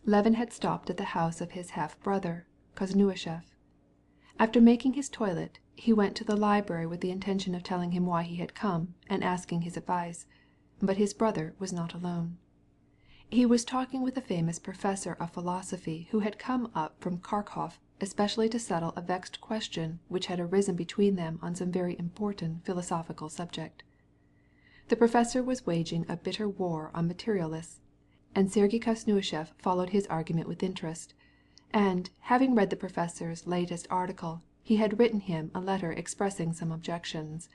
Levin had stopped at the house of his half-brother, Kozneushchev. After making his toilet, he went to the library with the intention of telling him why he had come and asking his advice, but his brother was not alone. He was talking with a famous professor of philosophy who had come up from Kharkov especially to settle a vexed question which had arisen between them on some very important philosophical subject. The professor was waging a bitter war on materialists, and Sergei Kozneushchev followed his argument with interest, and, having read the professor's latest article, he had written him a letter expressing some objections.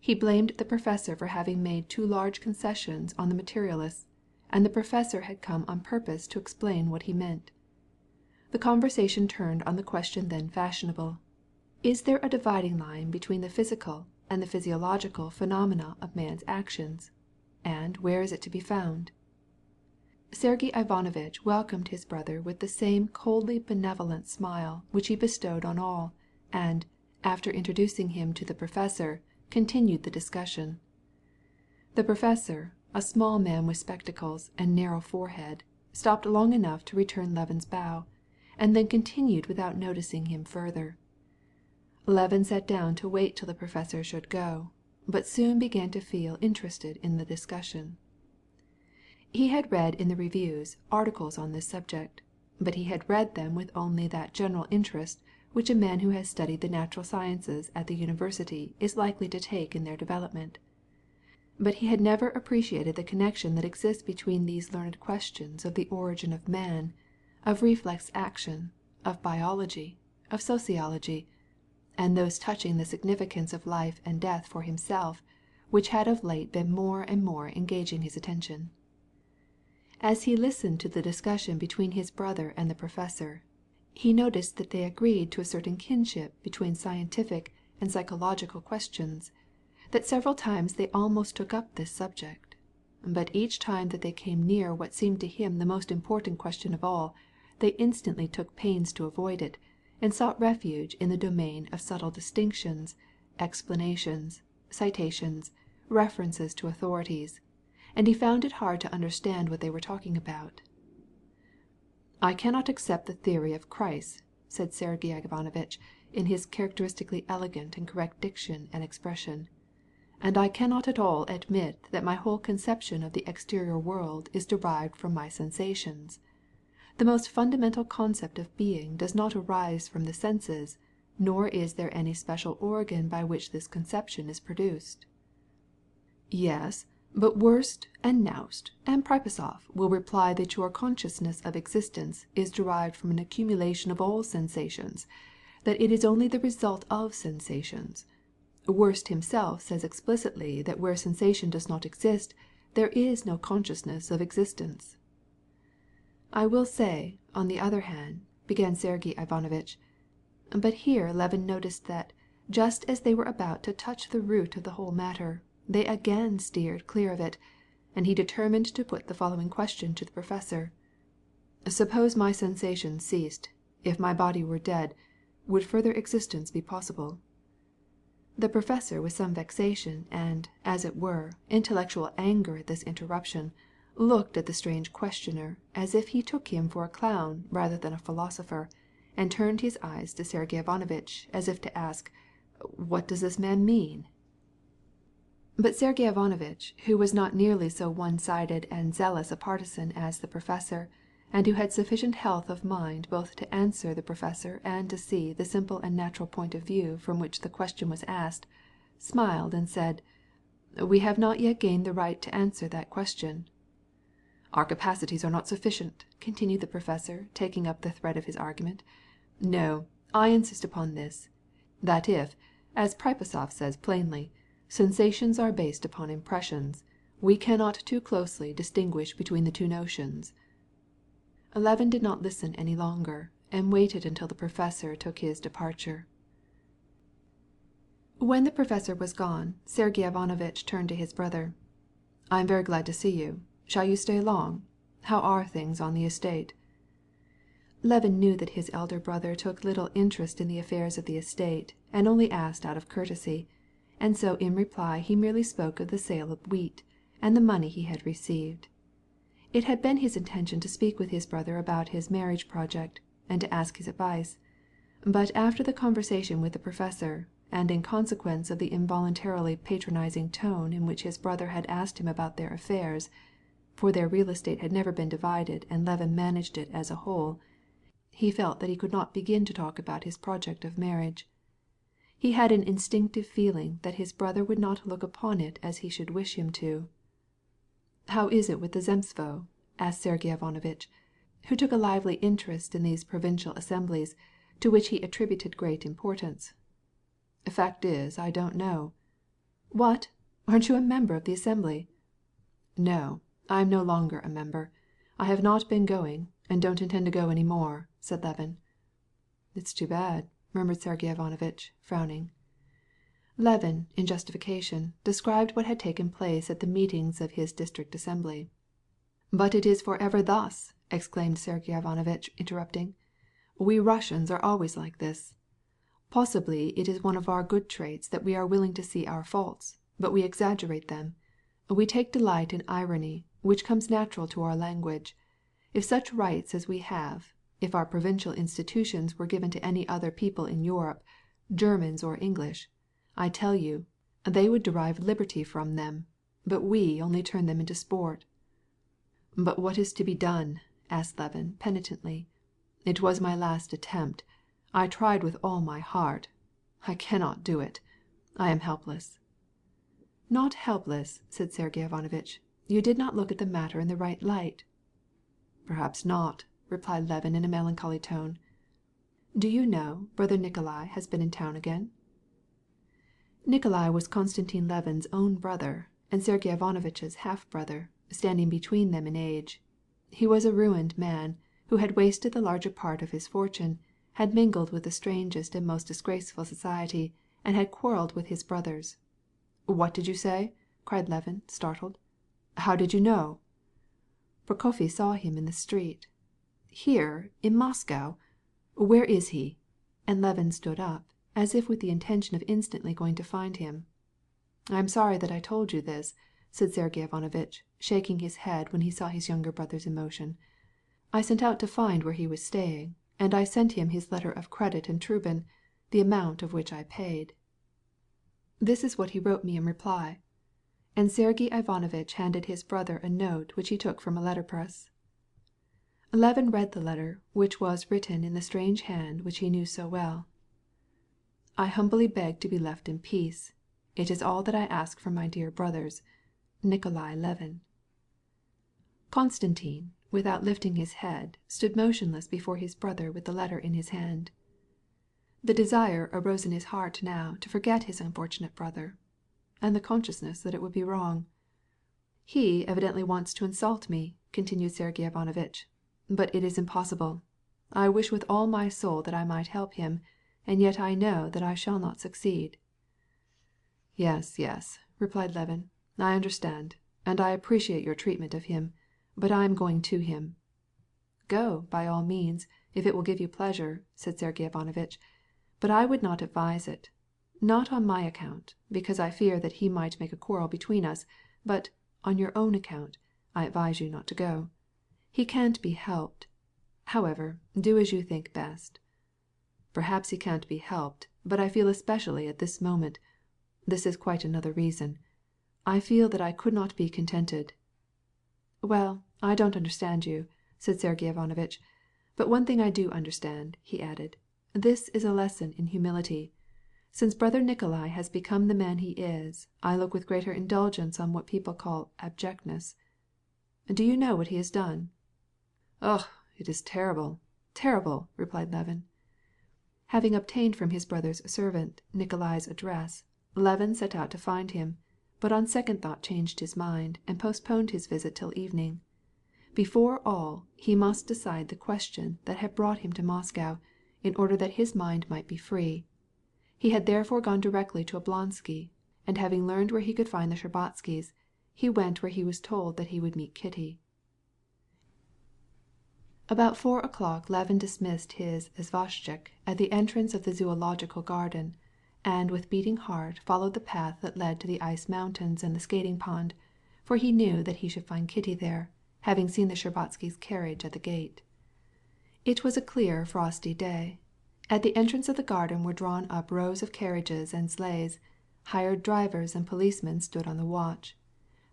He blamed the professor for having made too large concessions on the materialists, and the professor had come on purpose to explain what he meant. The conversation turned on the question then fashionable: is there a dividing line between the physical and the physiological phenomena of man's actions, and where is it to be found? Sergey Ivanovitch welcomed his brother with the same coldly benevolent smile which he bestowed on all, and, after introducing him to the professor, continued the discussion. The professor, a small man with spectacles and narrow forehead, stopped long enough to return Levin's bow, and then continued without noticing him further. Levin sat down to wait till the professor should go, but soon began to feel interested in the discussion. He had read in the reviews articles on this subject, but he had read them with only that general interest which a man who has studied the natural sciences at the university is likely to take in their development. But he had never appreciated the connection that exists between these learned questions of the origin of man, of reflex action, of biology, of sociology, and those touching the significance of life and death for himself, which had of late been more and more engaging his attention. As he listened to the discussion between his brother and the professor, he noticed that they agreed to a certain kinship between scientific and psychological questions, that several times they almost took up this subject, but each time that they came near what seemed to him the most important question of all, they instantly took pains to avoid it, and sought refuge in the domain of subtle distinctions, explanations, citations, references to authorities, and he found it hard to understand what they were talking about. "I cannot accept the theory of Christ," said Sergey Ivanovitch in his characteristically elegant and correct diction and expression, "and I cannot at all admit that my whole conception of the exterior world is derived from my sensations. The most fundamental concept of being does not arise from the senses, nor is there any special organ by which this conception is produced." "Yes, but Wurst and Naust and Pripasov will reply that your consciousness of existence is derived from an accumulation of all sensations, that it is only the result of sensations. Wurst himself says explicitly that where sensation does not exist, there is no consciousness of existence." "I will say, on the other hand," began Sergey Ivanovitch, but here Levin noticed that, just as they were about to touch the root of the whole matter, they again steered clear of it, and he determined to put the following question to the professor: "Suppose my sensations ceased, if my body were dead, would further existence be possible?" The professor, with some vexation and, as it were, intellectual anger at this interruption, looked at the strange questioner as if he took him for a clown rather than a philosopher, and turned his eyes to Sergey Ivanovitch as if to ask, "What does this man mean?" But Sergey Ivanovitch, who was not nearly so one-sided and zealous a partisan as the professor, and who had sufficient health of mind both to answer the professor and to see the simple and natural point of view from which the question was asked, smiled and said, "We have not yet gained the right to answer that question." "Our capacities are not sufficient," continued the professor, taking up the thread of his argument. "No, I insist upon this, that if, as Pripasov says plainly, sensations are based upon impressions, we cannot too closely distinguish between the two notions." Levin did not listen any longer, and waited until the professor took his departure. When the professor was gone, Sergey Ivanovitch turned to his brother. "I am very glad to see you. Shall you stay long? How are things on the estate?" Levin knew that his elder brother took little interest in the affairs of the estate, and only asked out of courtesy, and so in reply he merely spoke of the sale of wheat, and the money he had received. It had been his intention to speak with his brother about his marriage project, and to ask his advice. But after the conversation with the professor, and in consequence of the involuntarily patronizing tone in which his brother had asked him about their affairs, for their real estate had never been divided and Levin managed it as a whole, he felt that he could not begin to talk about his project of marriage. He had an instinctive feeling that his brother would not look upon it as he should wish him to. "How is it with the Zemstvo?" asked Sergey Ivanovitch, who took a lively interest in these provincial assemblies, to which he attributed great importance. "Fact is, I don't know." "What? Aren't you a member of the assembly?" "No, I am no longer a member. I have not been going, and don't intend to go any more," said Levin. "It's too bad," murmured Sergey Ivanovitch, frowning. Levin, in justification, described what had taken place at the meetings of his district assembly. "But it is forever thus!" exclaimed Sergey Ivanovitch, interrupting. "We Russians are always like this. Possibly it is one of our good traits that we are willing to see our faults, but we exaggerate them. We take delight in irony, which comes natural to our language. If such rights as we have, if our provincial institutions were given to any other people in Europe, Germans or English, I tell you, they would derive liberty from them, but we only turn them into sport." "But what is to be done?" asked Levin penitently. "It was my last attempt. I tried with all my heart. I cannot do it. I am helpless." "Not helpless," said Sergey Ivanovitch. "You did not look at the matter in the right light." "Perhaps not," replied Levin in a melancholy tone. "Do you know brother Nikolai has been in town again?" Nikolai was Konstantin Levin's own brother, and Sergey Ivanovitch's half-brother, standing between them in age. He was a ruined man, who had wasted the larger part of his fortune, had mingled with the strangest and most disgraceful society, and had quarrelled with his brothers. "What did you say?" cried Levin, startled. "How did you know?" "Prokofy saw him in the street." "Here, in Moscow? Where is he?" And Levin stood up, as if with the intention of instantly going to find him. "I am sorry that I told you this," said Sergey Ivanovitch, shaking his head when he saw his younger brother's emotion. "I sent out to find where he was staying, and I sent him his letter of credit and Trubin, the amount of which I paid. This is what he wrote me in reply." And Sergey Ivanovitch handed his brother a note which he took from a letterpress. Levin read the letter, which was written in the strange hand which he knew so well. "I humbly beg to be left in peace. It is all that I ask from my dear brothers. Nikolai Levin." Konstantin, without lifting his head, stood motionless before his brother with the letter in his hand. The desire arose in his heart now to forget his unfortunate brother, and the consciousness that it would be wrong. "He evidently wants to insult me," continued Sergey Ivanovitch, "but it is impossible. I wish with all my soul that I might help him, and yet I know that I shall not succeed." "Yes, yes," replied Levin, "I understand, and I appreciate your treatment of him, but I am going to him." "Go, by all means, if it will give you pleasure," said Sergey Ivanovitch, "but I would not advise it. Not on my account, because I fear that he might make a quarrel between us, but, on your own account, I advise you not to go. He can't be helped. However, do as you think best." "Perhaps he can't be helped, but I feel especially at this moment. This is quite another reason. I feel that I could not be contented." "Well, I don't understand you," said Sergey Ivanovitch. "But one thing I do understand," he added. "This is a lesson in humility. Since brother Nikolai has become the man he is, I look with greater indulgence on what people call abjectness. Do you know what he has done?" "Ugh, it is terrible, terrible," replied Levin. Having obtained from his brother's servant Nikolai's address, Levin set out to find him, but on second thought changed his mind and postponed his visit till evening. Before all, he must decide the question that had brought him to Moscow, in order that his mind might be free. He had therefore gone directly to Oblonsky, and having learned where he could find the Shtcherbatskys, he went where he was told that he would meet Kitty. About 4 o'clock Levin dismissed his isvostchik at the entrance of the zoological garden, and with beating heart followed the path that led to the ice mountains and the skating pond, for he knew that he should find Kitty there, having seen the Shtcherbatskys' carriage at the gate. It was a clear, frosty day. At the entrance of the garden were drawn up rows of carriages and sleighs. Hired drivers and policemen stood on the watch.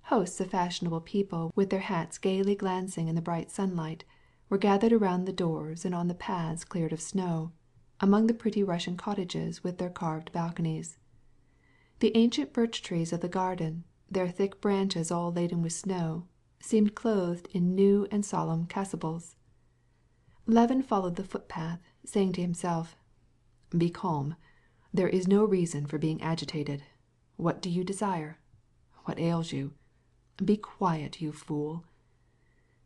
Hosts of fashionable people, with their hats gaily glancing in the bright sunlight, were gathered around the doors and on the paths cleared of snow, among the pretty Russian cottages with their carved balconies. The ancient birch trees of the garden, their thick branches all laden with snow, seemed clothed in new and solemn chasubles. Levin followed the footpath, saying to himself, "Be calm. There is no reason for being agitated. What do you desire? What ails you? Be quiet, you fool."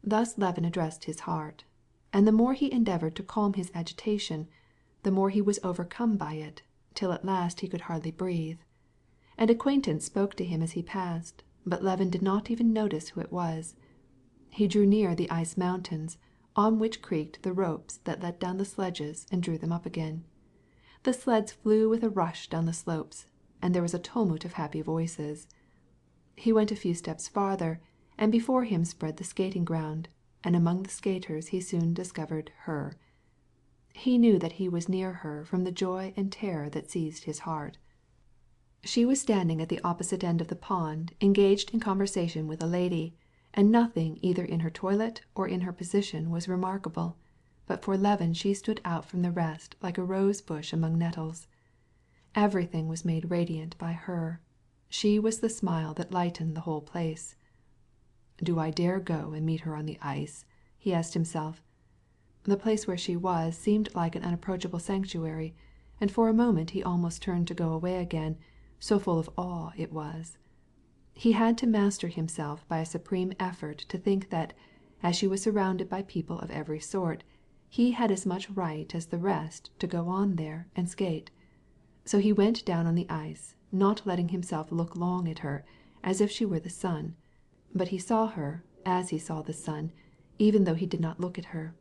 Thus Levin addressed his heart, and the more he endeavored to calm his agitation, the more he was overcome by it, till at last he could hardly breathe. An acquaintance spoke to him as he passed, but Levin did not even notice who it was. He drew near the ice mountains, on which creaked the ropes that let down the sledges and drew them up again. The sleds flew with a rush down the slopes, and there was a tumult of happy voices. He went a few steps farther, and before him spread the skating ground, and among the skaters he soon discovered her. He knew that he was near her from the joy and terror that seized his heart. She was standing at the opposite end of the pond, engaged in conversation with a lady, and nothing either in her toilet or in her position was remarkable, but for Levin she stood out from the rest like a rose bush among nettles. Everything was made radiant by her. She was the smile that lightened the whole place. "Do I dare go and meet her on the ice?" he asked himself. The place where she was seemed like an unapproachable sanctuary, and for a moment he almost turned to go away again, so full of awe it was. He had to master himself by a supreme effort to think that, as she was surrounded by people of every sort, he had as much right as the rest to go on there and skate. So he went down on the ice, not letting himself look long at her, as if she were the sun, but he saw her as he saw the sun, even though he did not look at her.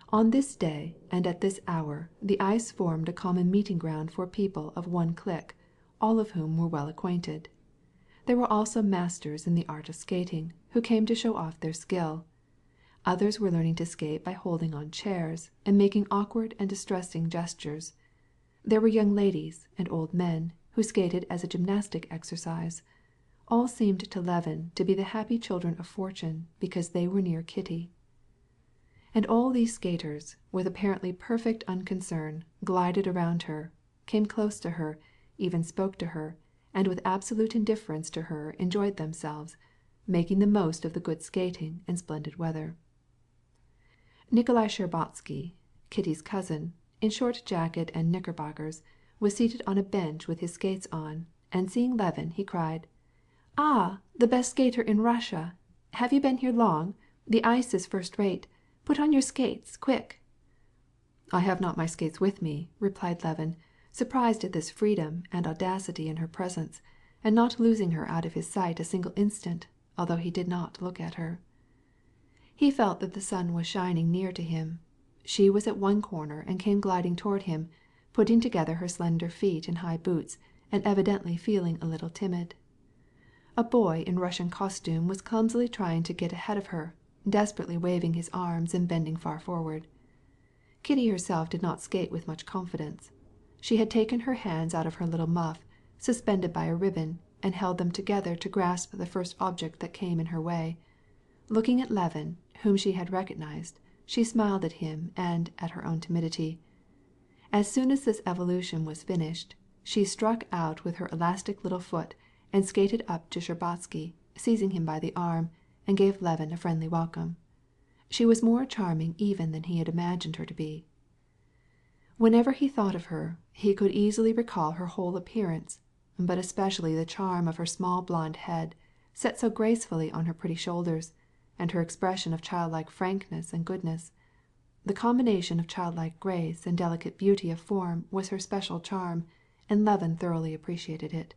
On this day and at this hour the ice formed a common meeting ground for people of one clique, all of whom were well acquainted. There were also masters in the art of skating, who came to show off their skill. Others were learning to skate by holding on chairs, and making awkward and distressing gestures. There were young ladies and old men, who skated as a gymnastic exercise. All seemed to Levin to be the happy children of fortune, because they were near Kitty. And all these skaters, with apparently perfect unconcern, glided around her, came close to her, even spoke to her, and with absolute indifference to her enjoyed themselves, making the most of the good skating and splendid weather. Nikolai Shtcherbatsky, Kitty's cousin, in short jacket and knickerbockers, was seated on a bench with his skates on, and seeing Levin, he cried, "Ah, the best skater in Russia! Have you been here long? The ice is first rate. Put on your skates, quick!" "I have not my skates with me," replied Levin, surprised at this freedom and audacity in her presence, and not losing her out of his sight a single instant, although he did not look at her. He felt that the sun was shining near to him. She was at one corner and came gliding toward him, putting together her slender feet in high boots, and evidently feeling a little timid. A boy in Russian costume was clumsily trying to get ahead of her, desperately waving his arms and bending far forward. Kitty herself did not skate with much confidence. She had taken her hands out of her little muff, suspended by a ribbon, and held them together to grasp the first object that came in her way. Looking at Levin, whom she had recognized, she smiled at him and at her own timidity. As soon as this evolution was finished, she struck out with her elastic little foot and skated up to Shtcherbatsky, seizing him by the arm, and gave Levin a friendly welcome. She was more charming even than he had imagined her to be. Whenever he thought of her, he could easily recall her whole appearance, but especially the charm of her small blonde head, set so gracefully on her pretty shoulders, and her expression of childlike frankness and goodness. The combination of childlike grace and delicate beauty of form was her special charm, and Levin thoroughly appreciated it.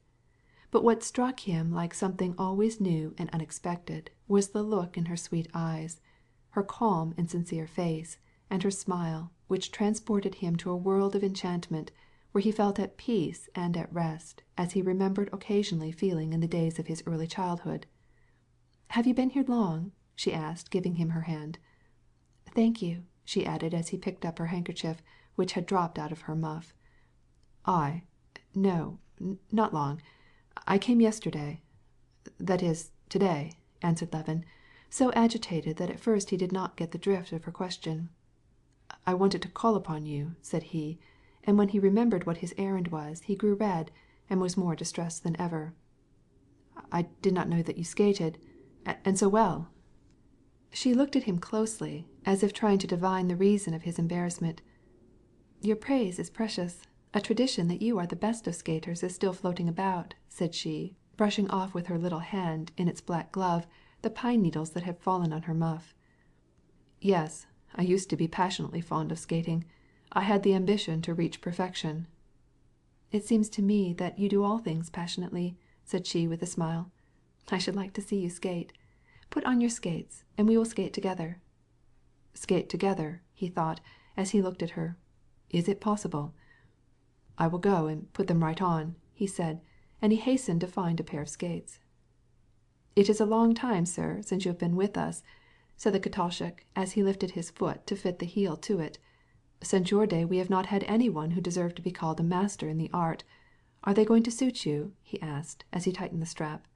But what struck him like something always new and unexpected was the look in her sweet eyes, her calm and sincere face, and her smile, which transported him to a world of enchantment, where he felt at peace and at rest, as he remembered occasionally feeling in the days of his early childhood. "Have you been here long?" she asked, giving him her hand. Thank you, she added as he picked up her handkerchief, which had dropped out of her muff. No, not long. I came yesterday. That is, today, answered Levin, so agitated that at first he did not get the drift of her question. I wanted to call upon you, said he, and when he remembered what his errand was, he grew red and was more distressed than ever. I did not know that you skated, and so well. She looked at him closely, as if trying to divine the reason of his embarrassment. Your praise is precious. A tradition that you are the best of skaters is still floating about, said she, brushing off with her little hand in its black glove the pine needles that had fallen on her muff. Yes, I used to be passionately fond of skating. I had the ambition to reach perfection. It seems to me that you do all things passionately, said she with a smile. I should like to see you skate. Put on your skates, and we will skate together. Skate together, he thought, as he looked at her. Is it possible? I will go and put them right on, he said, and he hastened to find a pair of skates. It is a long time, sir, since you have been with us, said the katolshik, as he lifted his foot to fit the heel to it. Since your day we have not had any one who deserved to be called a master in the art. Are they going to suit you? He asked, as he tightened the strap.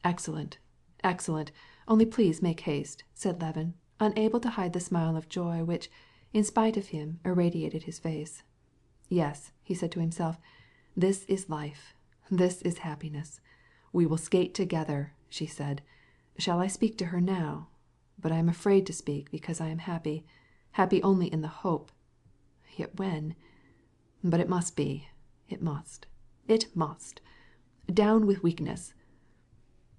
Excellent, excellent. Only please make haste, said Levin, unable to hide the smile of joy which, in spite of him, irradiated his face. Yes, he said to himself, this is life. This is happiness. We will skate together, she said. Shall I speak to her now? But I am afraid to speak because I am happy only in the hope. Yet when? But it must be. It must. It must. Down with weakness.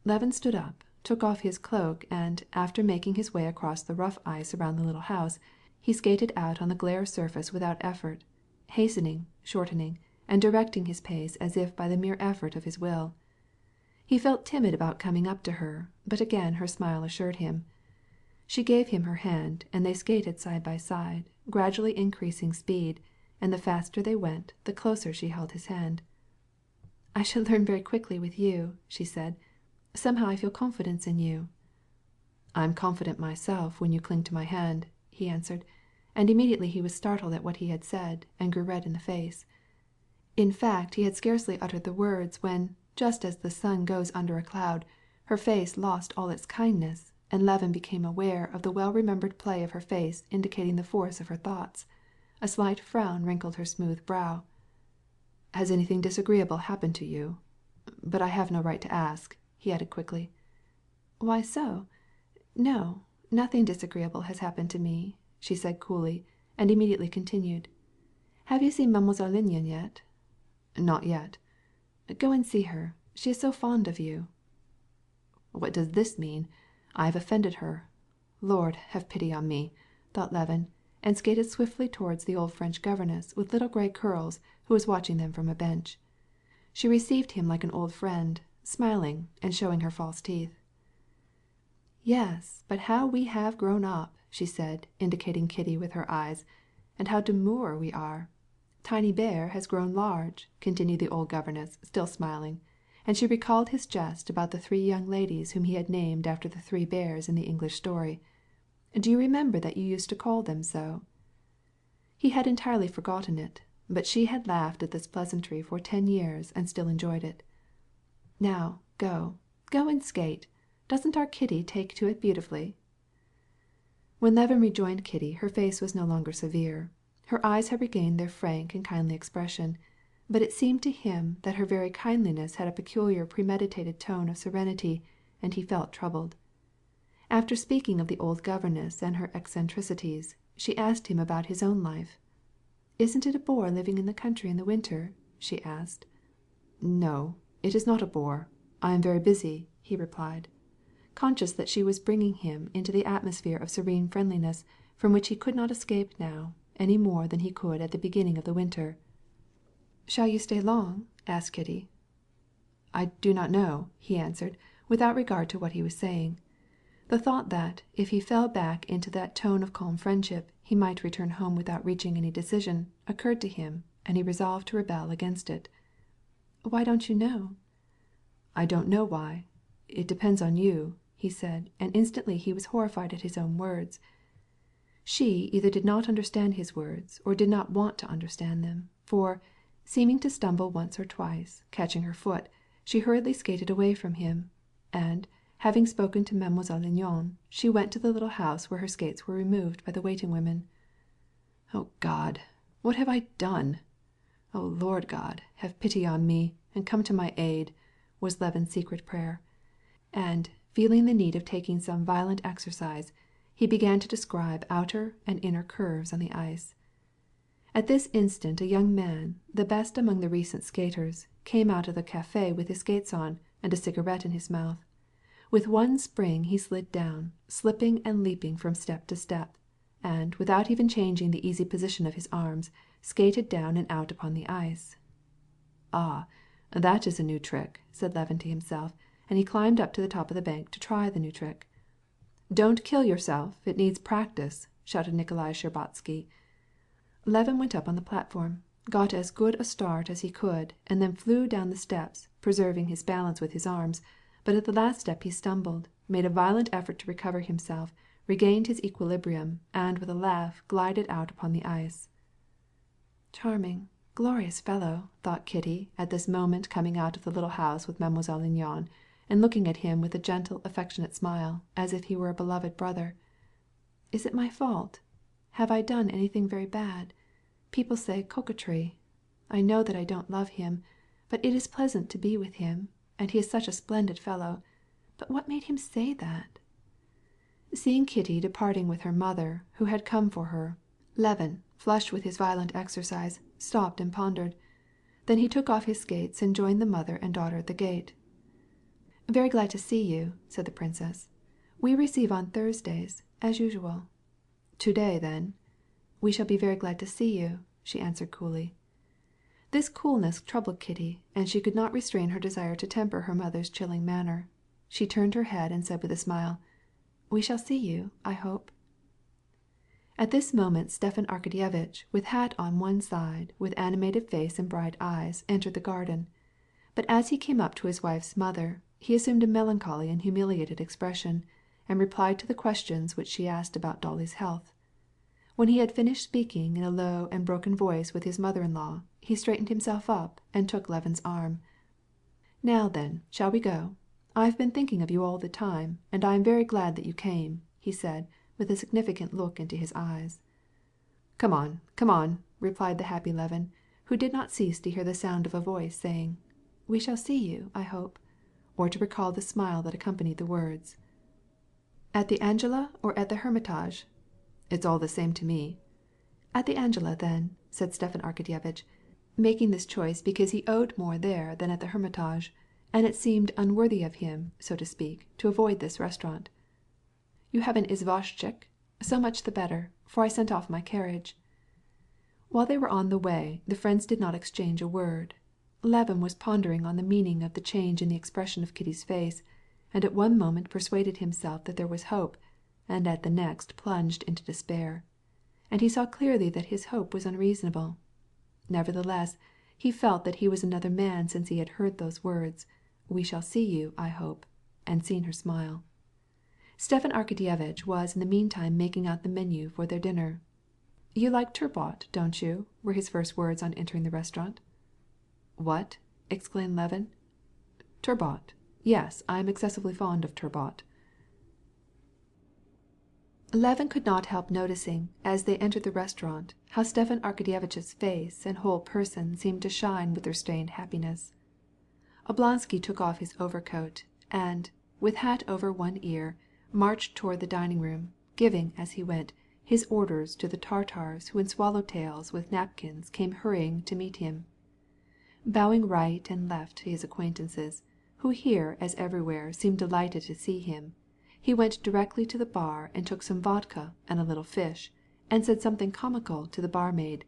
Levin stood up, took off his cloak, and, after making his way across the rough ice around the little house, he skated out on the glare surface without effort, hastening, shortening, and directing his pace as if by the mere effort of his will. He felt timid about coming up to her, but again her smile assured him. She gave him her hand, and they skated side by side, gradually increasing speed, and the faster they went, the closer she held his hand. I should learn very quickly with you, she said. Somehow I feel confidence in you. I am confident myself when you cling to my hand, he answered, and immediately he was startled at what he had said, and grew red in the face. In fact, he had scarcely uttered the words when, just as the sun goes under a cloud, her face lost all its kindness, and Levin became aware of the well-remembered play of her face indicating the force of her thoughts. A slight frown wrinkled her smooth brow. Has anything disagreeable happened to you? But I have no right to ask, he added quickly. Why so? No, nothing disagreeable has happened to me, she said coolly, and immediately continued. Have you seen Mademoiselle Linon yet? Not yet. Go and see her. She is so fond of you. What does this mean? I have offended her. Lord, have pity on me, thought Levin, and skated swiftly towards the old French governess with little grey curls who was watching them from a bench. She received him like an old friend, smiling and showing her false teeth. Yes, but how we have grown up, she said, indicating Kitty with her eyes, and how demure we are. Tiny Bear has grown large, continued the old governess, still smiling, and she recalled his jest about the 3 young ladies whom he had named after the 3 bears in the English story. Do you remember that you used to call them so? He had entirely forgotten it, but she had laughed at this pleasantry for 10 years and still enjoyed it. Now, go and skate. Doesn't our Kitty take to it beautifully? When Levin rejoined Kitty, her face was no longer severe. Her eyes had regained their frank and kindly expression, but it seemed to him that her very kindliness had a peculiar premeditated tone of serenity, and he felt troubled. After speaking of the old governess and her eccentricities, she asked him about his own life. Isn't it a bore living in the country in the winter? She asked. No, it is not a bore. I am very busy, he replied, conscious that she was bringing him into the atmosphere of serene friendliness from which he could not escape now, any more than he could at the beginning of the winter. Shall you stay long? asked Kitty. I do not know, he answered, without regard to what he was saying. The thought that, if he fell back into that tone of calm friendship, he might return home without reaching any decision, occurred to him, and he resolved to rebel against it. Why don't you know? I don't know why. It depends on you. he said, and instantly he was horrified at his own words. She either did not understand his words or did not want to understand them, for, seeming to stumble once or twice, catching her foot, she hurriedly skated away from him, and, having spoken to Mademoiselle Linon, she went to the little house where her skates were removed by the waiting women. "O God, what have I done? O Lord God, have pity on me, and come to my aid," was Levin's secret prayer. And, feeling the need of taking some violent exercise, he began to describe outer and inner curves on the ice. At this instant a young man, the best among the recent skaters, came out of the café with his skates on and a cigarette in his mouth. With one spring he slid down, slipping and leaping from step to step, and, without even changing the easy position of his arms, skated down and out upon the ice. "Ah, that is a new trick," said Levin to himself, and he climbed up to the top of the bank to try the new trick. "Don't kill yourself, it needs practice," shouted Nikolai Shtcherbatsky. Levin went up on the platform, got as good a start as he could, and then flew down the steps, preserving his balance with his arms, but at the last step he stumbled, made a violent effort to recover himself, regained his equilibrium, and with a laugh glided out upon the ice. "Charming, glorious fellow," thought Kitty, at this moment coming out of the little house with Mademoiselle Linon, and looking at him with a gentle affectionate smile, as if he were a beloved brother. "Is it my fault? Have I done anything very bad? People say coquetry. I know that I don't love him, but it is pleasant to be with him, and he is such a splendid fellow. But what made him say that?" Seeing Kitty departing with her mother, who had come for her, Levin, flushed with his violent exercise, stopped and pondered. Then he took off his skates and joined the mother and daughter at the gate. "Very glad to see you," said the princess. "We receive on Thursdays, as usual." "Today, then?" "We shall be very glad to see you," she answered coolly. This coolness troubled Kitty, and she could not restrain her desire to temper her mother's chilling manner. She turned her head and said with a smile, "We shall see you, I hope." At this moment Stepan Arkadyevitch, with hat on one side, with animated face and bright eyes, entered the garden. But as he came up to his wife's mother, he assumed a melancholy and humiliated expression, and replied to the questions which she asked about Dolly's health. When he had finished speaking in a low and broken voice with his mother-in-law, he straightened himself up and took Levin's arm. "Now then, shall we go? I've been thinking of you all the time, and I am very glad that you came," he said, with a significant look into his eyes. Come on," replied the happy Levin, who did not cease to hear the sound of a voice saying, "We shall see you, I hope," or to recall the smile that accompanied the words. "At the Angela or at the Hermitage?" "It's all the same to me." "At the Angela, then," said Stepan Arkadyevitch, making this choice because he owed more there than at the Hermitage, and it seemed unworthy of him, so to speak, to avoid this restaurant. "You have an isvostchik? So much the better, for I sent off my carriage." While they were on the way, the friends did not exchange a word. Levin was pondering on the meaning of the change in the expression of Kitty's face, and at one moment persuaded himself that there was hope, and at the next plunged into despair. And he saw clearly that his hope was unreasonable. Nevertheless, he felt that he was another man since he had heard those words, "We shall see you, I hope," and seen her smile. Stepan Arkadyevitch was in the meantime making out the menu for their dinner. "You like turbot, don't you?" were his first words on entering the restaurant. "What?" exclaimed Levin. "Turbot. Yes, I am excessively fond of turbot." Levin could not help noticing, as they entered the restaurant, how Stepan Arkadyevitch's face and whole person seemed to shine with restrained happiness. Oblonsky took off his overcoat, and, with hat over one ear, marched toward the dining-room, giving, as he went, his orders to the Tartars who in swallow-tails with napkins came hurrying to meet him. Bowing right and left to his acquaintances, who here as everywhere seemed delighted to see him, he went directly to the bar and took some vodka and a little fish, and said something comical to the barmaid,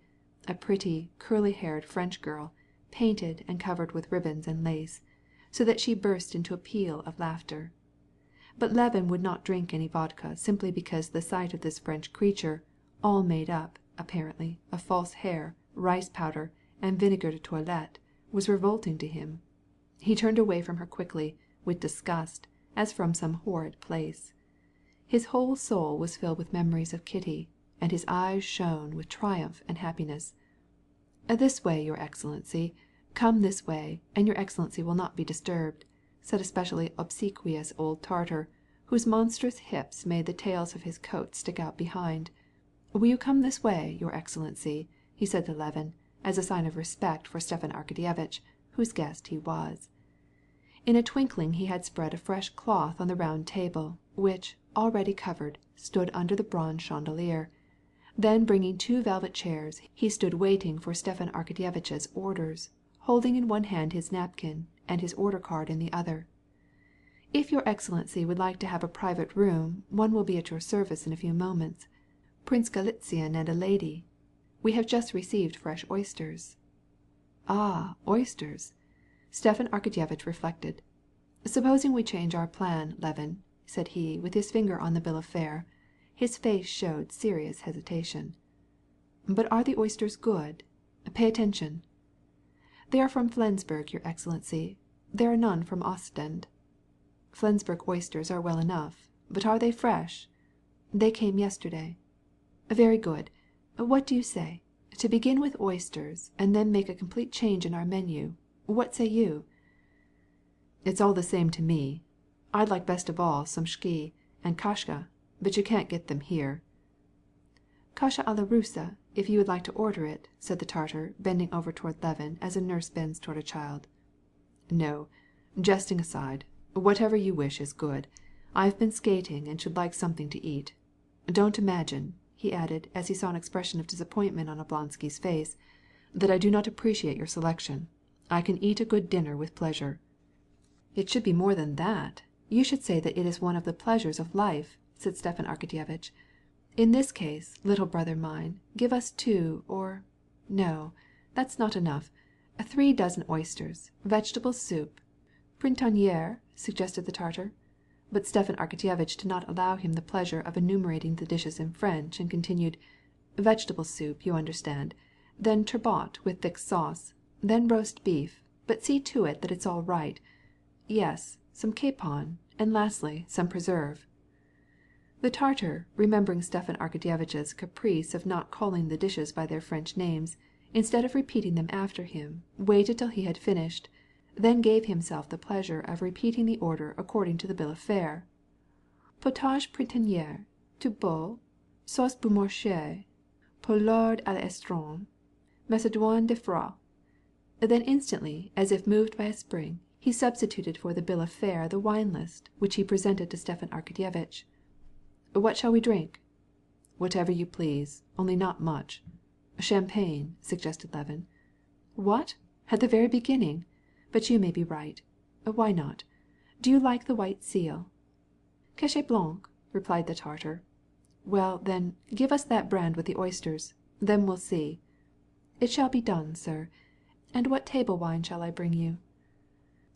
a pretty, curly-haired French girl, painted and covered with ribbons and lace, so that she burst into a peal of laughter. But Levin would not drink any vodka simply because the sight of this French creature, all made up, apparently, of false hair, rice powder, and vinegar de toilette, was revolting to him. He turned away from her quickly, with disgust, as from some horrid place. His whole soul was filled with memories of Kitty, and his eyes shone with triumph and happiness. "This way, your Excellency. Come this way, and your Excellency will not be disturbed," said a specially obsequious old Tartar, whose monstrous hips made the tails of his coat stick out behind. "Will you come this way, your Excellency?" he said to Levin, as a sign of respect for Stepan Arkadyevitch, whose guest he was. In a twinkling he had spread a fresh cloth on the round table, which, already covered, stood under the bronze chandelier. Then bringing 2 velvet chairs, he stood waiting for Stepan Arkadyevitch's orders, holding in one hand his napkin and his order card in the other. "If your Excellency would like to have a private room, one will be at your service in a few moments. Prince Galitzin and a lady. We have just received fresh oysters." Ah, oysters! Stepan Arkadyevitch reflected. "Supposing we change our plan, Levin," said he, with his finger on the bill of fare. His face showed serious hesitation. "But are the oysters good? Pay attention." "They are from Flensburg, your Excellency. There are none from Ostend." "Flensburg oysters are well enough, but are they fresh?" "They came yesterday." "Very good. What do you say? To begin with oysters, and then make a complete change in our menu. What say you?" "It's all the same to me. I'd like best of all some shchi and kashka, but you can't get them here." "Kasha à la Russe, if you would like to order it," said the Tartar, bending over toward Levin as a nurse bends toward a child. "No, jesting aside, whatever you wish is good. I've been skating and should like something to eat. Don't imagine," he added, as he saw an expression of disappointment on Oblonsky's face, "that I do not appreciate your selection. I can eat a good dinner with pleasure." "It should be more than that. You should say that it is one of the pleasures of life," said Stepan Arkadyevitch. "In this case, little brother mine, give us 2 or no, that's not enough. 3 dozen oysters, vegetable soup." "Printanière," suggested the Tartar. But Stepan Arkadyevitch did not allow him the pleasure of enumerating the dishes in French, and continued, "Vegetable soup, you understand, then turbot with thick sauce, then roast beef, but see to it that it's all right. Yes, some capon, and lastly some preserve." The Tartar, remembering Stepan Arkadyevitch's caprice of not calling the dishes by their French names, instead of repeating them after him, waited till he had finished, then gave himself the pleasure of repeating the order according to the bill of fare. "Potage printanière, turbot, sauce Beaumarchais, poulard à l'estran, macédoine de froid." Then instantly, as if moved by a spring, he substituted for the bill of fare the wine list, which he presented to Stepan Arkadyevitch. "What shall we drink?" "Whatever you please, only not much." "Champagne," suggested Levin. "What? At the very beginning? But you may be right. Why not? Do you like the white seal?" "Cachet blanc," replied the Tartar. "Well, then, give us that brand with the oysters. Then we'll see." "It shall be done, sir. And what table wine shall I bring you?"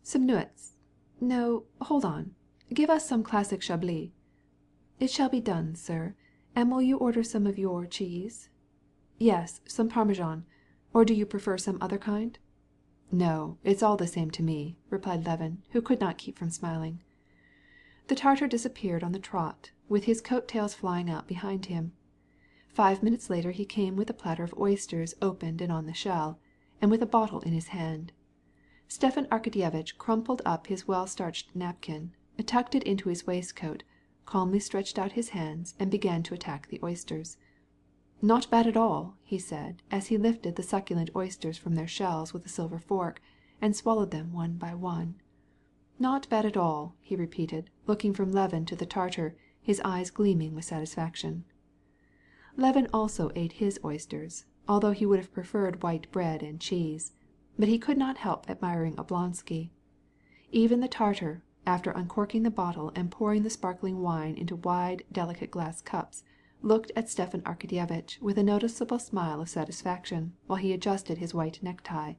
"Some Nuits. No, hold on. Give us some classic Chablis." "It shall be done, sir. And will you order some of your cheese?" "Yes, some Parmesan. Or do you prefer some other kind?" "No, it's all the same to me," replied Levin, who could not keep from smiling. The Tartar disappeared on the trot, with his coat tails flying out behind him. 5 minutes later he came with a platter of oysters opened and on the shell, and with a bottle in his hand. Stepan Arkadyevitch crumpled up his well-starched napkin, tucked it into his waistcoat, calmly stretched out his hands, and began to attack the oysters. "Not bad at all," he said, as he lifted the succulent oysters from their shells with a silver fork, and swallowed them one by one. "Not bad at all," he repeated, looking from Levin to the Tartar, his eyes gleaming with satisfaction. Levin also ate his oysters, although he would have preferred white bread and cheese, but he could not help admiring Oblonsky. Even the Tartar, after uncorking the bottle and pouring the sparkling wine into wide, delicate glass cups, looked at Stepan Arkadyevitch with a noticeable smile of satisfaction while he adjusted his white necktie.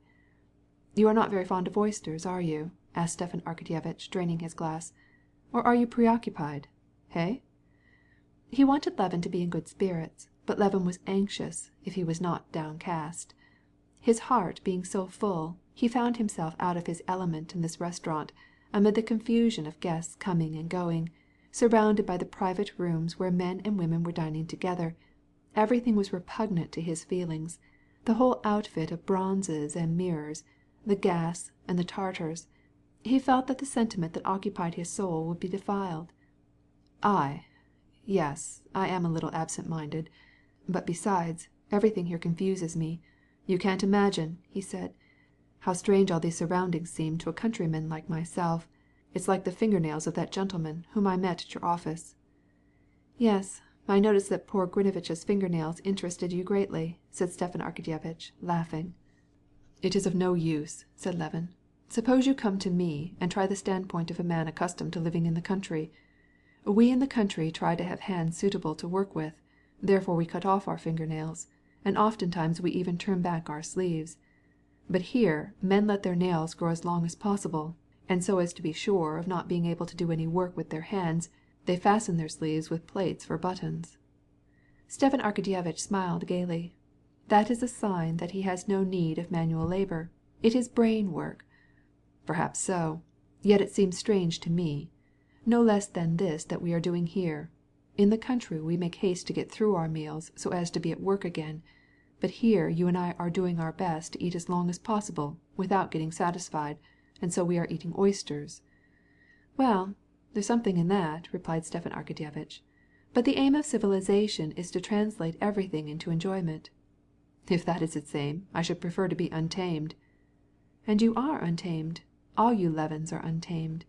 "You are not very fond of oysters, are you?" asked Stepan Arkadyevitch, draining his glass. "Or are you preoccupied? Hey?" He wanted Levin to be in good spirits, but Levin was anxious if he was not downcast. His heart being so full, he found himself out of his element in this restaurant, amid the confusion of guests coming and going, surrounded by the private rooms where men and women were dining together. Everything was repugnant to his feelings. The whole outfit of bronzes and mirrors, the gas and the Tartars. He felt that the sentiment that occupied his soul would be defiled. Yes, I am a little absent-minded. But besides, everything here confuses me. You can't imagine," he said, "how strange all these surroundings seem to a countryman like myself. It's like the fingernails of that gentleman whom I met at your office." "Yes, I noticed that poor Grinovich's fingernails interested you greatly," said Stepan Arkadyevitch, laughing. "It is of no use," said Levin. "Suppose you come to me and try the standpoint of a man accustomed to living in the country. We in the country try to have hands suitable to work with, therefore we cut off our fingernails, and oftentimes we even turn back our sleeves. But here men let their nails grow as long as possible, and so as to be sure of not being able to do any work with their hands, they fasten their sleeves with plates for buttons." Stepan Arkadyevitch smiled gaily. "That is a sign that he has no need of manual labor. It is brain work." "Perhaps so. Yet it seems strange to me. No less than this that we are doing here. In the country we make haste to get through our meals so as to be at work again. But here you and I are doing our best to eat as long as possible without getting satisfied, and so we are eating oysters." "Well, there's something in that," replied Stepan Arkadyevitch. "But the aim of civilization is to translate everything into enjoyment." "If that is its aim, I should prefer to be untamed." "And you are untamed. All you Levins are untamed."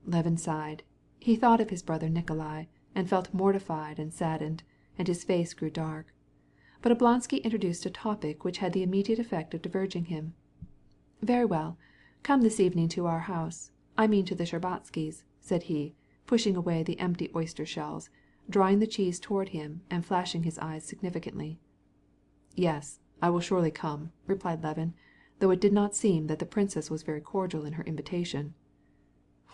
Levin sighed. He thought of his brother Nikolai, and felt mortified and saddened, and his face grew dark. But Oblonsky introduced a topic which had the immediate effect of diverting him. "Very well. Come this evening to our house. I mean to the Shtcherbatskys'," said he, pushing away the empty oyster shells, drawing the cheese toward him, and flashing his eyes significantly. "Yes, I will surely come," replied Levin, though it did not seem that the princess was very cordial in her invitation.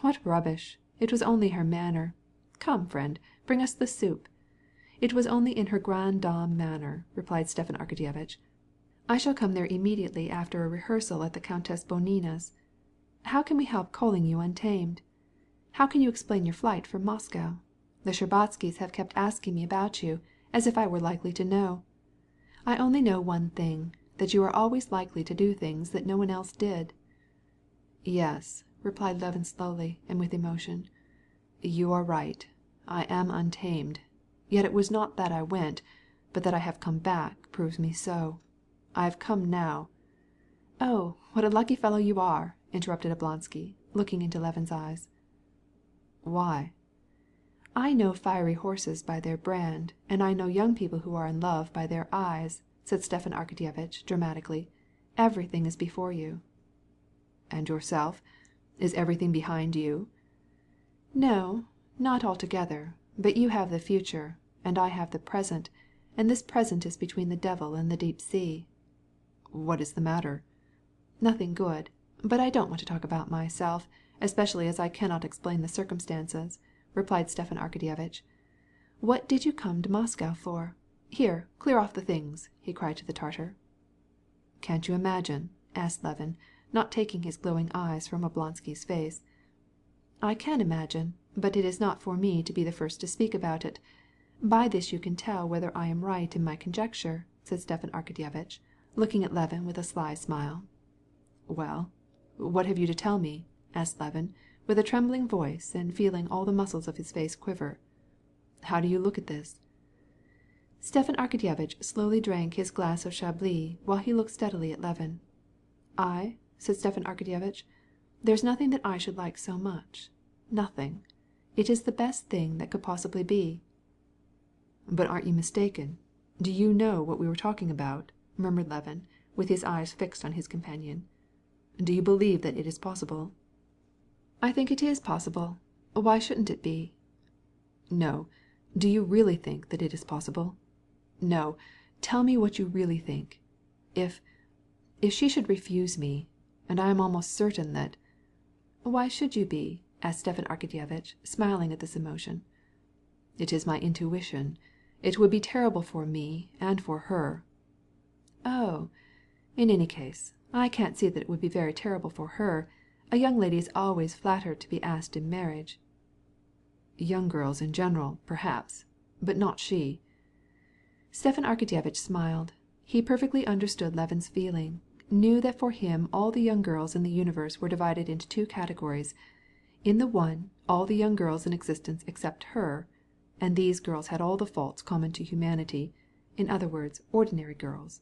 "What rubbish! It was only her manner. Come, friend, bring us the soup." "It was only in her grande dame manner," replied Stepan Arkadyevitch. "I shall come there immediately after a rehearsal at the Countess Bonina's. How can we help calling you untamed? How can you explain your flight from Moscow? The Shtcherbatskys have kept asking me about you, as if I were likely to know. I only know one thing, that you are always likely to do things that no one else did." "Yes," replied Levin slowly and with emotion. "You are right. I am untamed. Yet it was not that I went, but that I have come back proves me so. I have come now." "Oh, what a lucky fellow you are!" interrupted Oblonsky, looking into Levin's eyes. "Why?" "I know fiery horses by their brand, and I know young people who are in love by their eyes," said Stepan Arkadyevitch dramatically. "Everything is before you." "And yourself? Is everything behind you?" "No, not altogether, but you have the future, and I have the present, and this present is between the devil and the deep sea." "What is the matter?" "Nothing good, but I don't want to talk about myself, especially as I cannot explain the circumstances," replied Stepan Arkadyevitch. "What did you come to Moscow for? Here, clear off the things," he cried to the Tartar. "Can't you imagine?" asked Levin, not taking his glowing eyes from Oblonsky's face. "I can imagine, but it is not for me to be the first to speak about it. By this you can tell whether I am right in my conjecture," said Stepan Arkadyevitch, looking at Levin with a sly smile. "Well, what have you to tell me?" asked Levin, with a trembling voice and feeling all the muscles of his face quiver. "How do you look at this?" Stepan Arkadyevitch slowly drank his glass of Chablis while he looked steadily at Levin. "I?" said Stepan Arkadyevitch. "There's nothing that I should like so much. Nothing. It is the best thing that could possibly be." "But aren't you mistaken? Do you know what we were talking about?" murmured Levin, with his eyes fixed on his companion. "Do you believe that it is possible?" "I think it is possible. Why shouldn't it be?" "No. Do you really think that it is possible? No. Tell me what you really think. If she should refuse me, and I am almost certain that—" "Why should you be?" asked Stepan Arkadyevitch, smiling at this emotion. "It is my intuition. It would be terrible for me and for her." "Oh, in any case, I can't see that it would be very terrible for her. A young lady is always flattered to be asked in marriage." "Young girls in general, perhaps, but not she." Stepan Arkadyevitch smiled. He perfectly understood Levin's feeling, knew that for him all the young girls in the universe were divided into two categories. In the one, all the young girls in existence except her, and these girls had all the faults common to humanity, in other words, ordinary girls.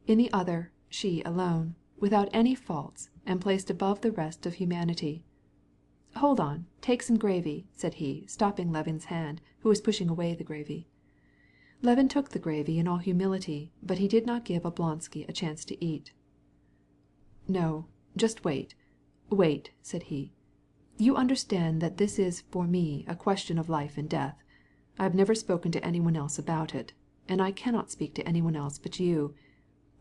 In the other, she alone, without any faults, and placed above the rest of humanity. "Hold on, take some gravy," said he, stopping Levin's hand, who was pushing away the gravy. Levin took the gravy in all humility, but he did not give Oblonsky a chance to eat. "No, just wait, wait," said he. "You understand that this is for me a question of life and death. I have never spoken to anyone else about it, and I cannot speak to anyone else but you.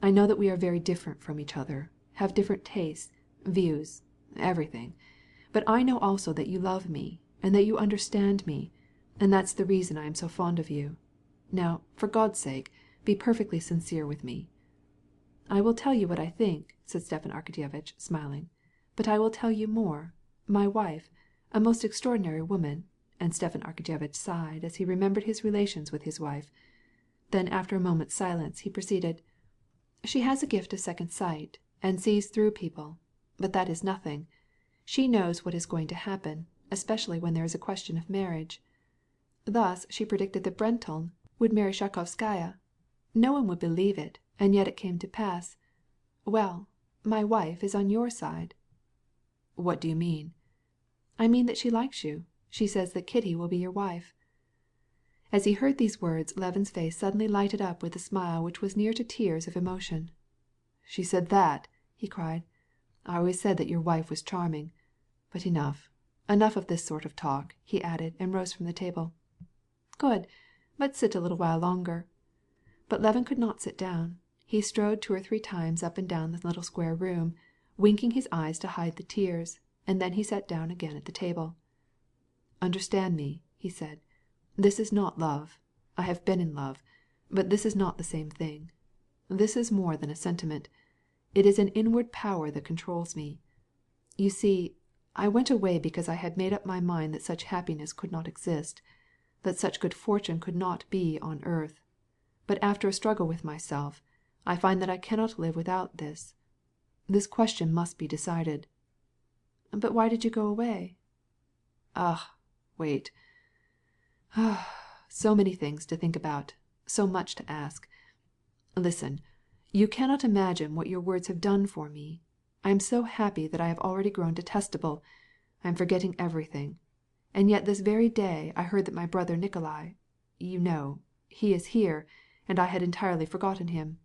I know that we are very different from each other, have different tastes, views, everything. But I know also that you love me, and that you understand me, and that's the reason I am so fond of you. Now, for God's sake, be perfectly sincere with me." "I will tell you what I think," said Stepan Arkadyevitch, smiling. "But I will tell you more. My wife, a most extraordinary woman," and Stepan Arkadyevitch sighed as he remembered his relations with his wife. Then after a moment's silence he proceeded. "She has a gift of second sight, and sees through people. But that is nothing. She knows what is going to happen, especially when there is a question of marriage. Thus she predicted that Brenton would marry Shakovskaya. No one would believe it, and yet it came to pass. Well, my wife is on your side." "What do you mean?" "I mean that she likes you. She says that Kitty will be your wife." As he heard these words, Levin's face suddenly lighted up with a smile which was near to tears of emotion. "She said that?" he cried. "I always said that your wife was charming. But enough of this sort of talk," he added, and rose from the table. "Good, but sit a little while longer." But Levin could not sit down. He strode 2 or 3 times up and down the little square room, winking his eyes to hide the tears, and then he sat down again at the table. "Understand me," he said. "This is not love. I have been in love, but this is not the same thing. This is more than a sentiment. It is an inward power that controls me. You see, I went away because I had made up my mind that such happiness could not exist, that such good fortune could not be on earth. But after a struggle with myself, I find that I cannot live without this. This question must be decided." "But why did you go away?" "Ah, wait. So many things to think about, so much to ask. Listen, you cannot imagine what your words have done for me. I am so happy that I have already grown detestable. I am forgetting everything. And yet this very day I heard that my brother Nikolai, you know, he is here, and I had entirely forgotten him.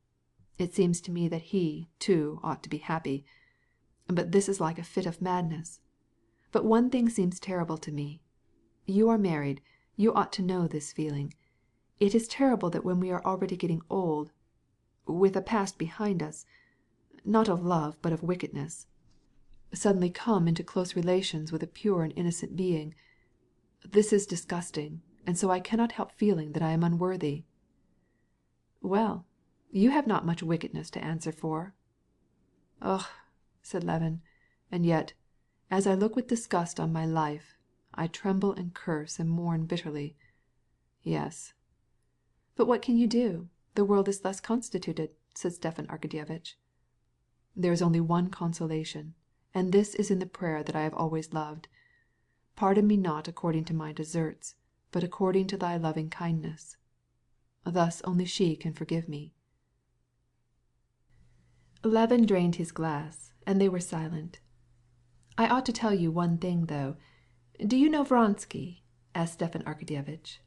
It seems to me that he, too, ought to be happy. But this is like a fit of madness. But one thing seems terrible to me. You are married. You ought to know this feeling. It is terrible that when we are already getting old, with a past behind us, not of love but of wickedness, suddenly come into close relations with a pure and innocent being. This is disgusting, and so I cannot help feeling that I am unworthy." "Well, you have not much wickedness to answer for." "Ugh," said Levin, "and yet, as I look with disgust on my life, I tremble and curse and mourn bitterly. Yes." "But what can you do? The world is thus constituted," said Stepan Arkadyevitch. "There is only one consolation, and this is in the prayer that I have always loved. Pardon me not according to my deserts, but according to thy loving kindness. Thus only she can forgive me." Levin drained his glass, and they were silent. "I ought to tell you one thing, though. Do you know Vronsky?" asked Stepan Arkadyevitch.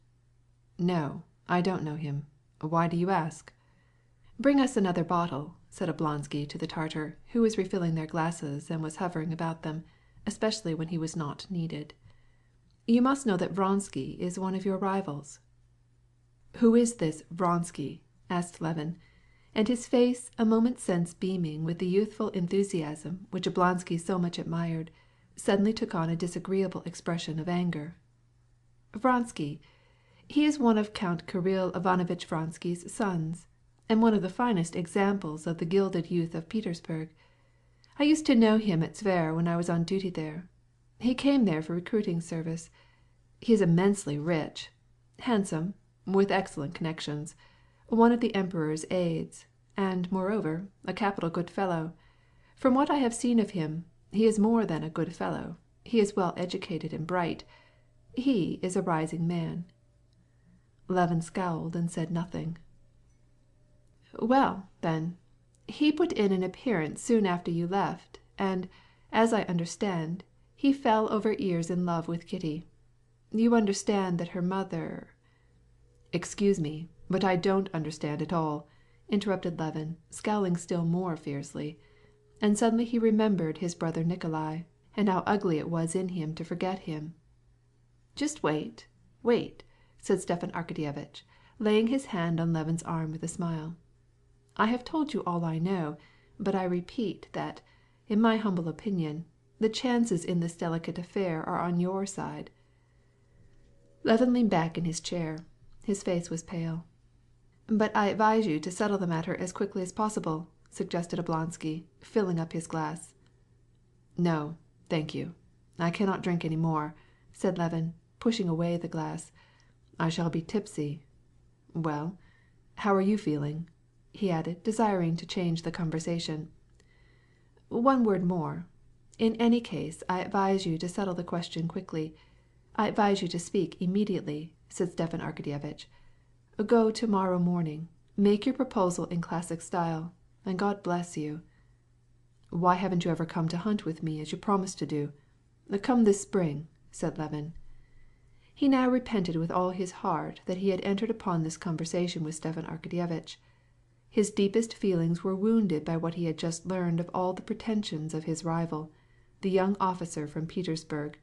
"No, I don't know him. Why do you ask?" "Bring us another bottle," said Oblonsky to the Tartar, who was refilling their glasses and was hovering about them, especially when he was not needed. "You must know that Vronsky is one of your rivals." "Who is this Vronsky?" asked Levin, and his face, a moment since beaming with the youthful enthusiasm which Oblonsky so much admired, suddenly took on a disagreeable expression of anger. "Vronsky. He is one of Count Kirill Ivanovitch Vronsky's sons, and one of the finest examples of the gilded youth of Petersburg. I used to know him at Tver when I was on duty there. He came there for recruiting service. He is immensely rich, handsome, with excellent connections, one of the Emperor's aides, and, moreover, a capital good fellow. From what I have seen of him, he is more than a good fellow. He is well educated and bright. He is a rising man." Levin scowled and said nothing. "Well, then, he put in an appearance soon after you left, and, as I understand, he fell over ears in love with Kitty. You understand that her mother—" "Excuse me, but I don't understand at all," interrupted Levin, scowling still more fiercely. And suddenly he remembered his brother Nikolai, and how ugly it was in him to forget him. "Just wait, said Stepan Arkadyevitch, laying his hand on Levin's arm with a smile. "I have told you all I know, but I repeat that, in my humble opinion, the chances in this delicate affair are on your side." Levin leaned back in his chair. His face was pale. "But I advise you to settle the matter as quickly as possible," suggested Oblonsky, filling up his glass. "No, thank you. I cannot drink any more," said Levin, pushing away the glass. "I shall be tipsy. Well, how are you feeling?" he added, desiring to change the conversation. "One word more. In any case I advise you to settle the question quickly. I advise you to speak immediately," said Stepan Arkadyevitch. "Go to-morrow morning, make your proposal in classic style, and God bless you." "Why haven't you ever come to hunt with me as you promised to do? Come this spring," said Levin. He now repented with all his heart that he had entered upon this conversation with Stepan Arkadyevitch. His deepest feelings were wounded by what he had just learned of all the pretensions of his rival, the young officer from Petersburg,